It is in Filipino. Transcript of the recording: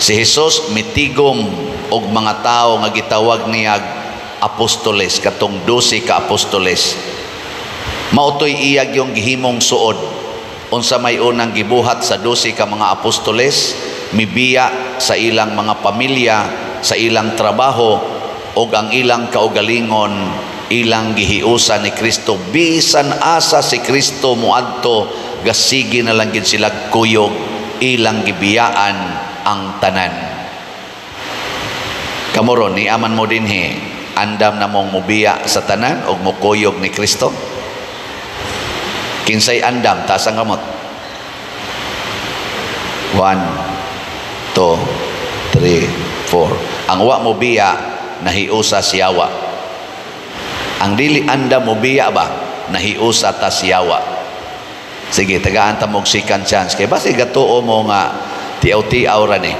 Si Jesus mitigom og mga tao nga gitawag niya apostoles, katong 12 ka apostoles. Mautoy iyag yung gihimong suod. Unsa may unang gibuhat sa 12 ka mga apostoles, mibiya sa ilang mga pamilya, sa ilang trabaho, og ang ilang kaugalingon, ilang gihiusa ni Kristo. Bisan asa si Kristo muadto, gasigi na lang gid sila kuyog, ilang gibiyaan ang tanan. Kamuron ni aman mo dinhi, andam na mong mubiya sa tanan og mukuyog ni Kristo. Kinsay andam taas ang kamot. 1 2 3 4. Ang wa mo biya nahiusa siyawa. Ang dili andam mo biya ba nahiusa ta siyawa. Sige, tagaan ta mog second chance kay basi gatuo mo nga tiaw-tiaw ra ni.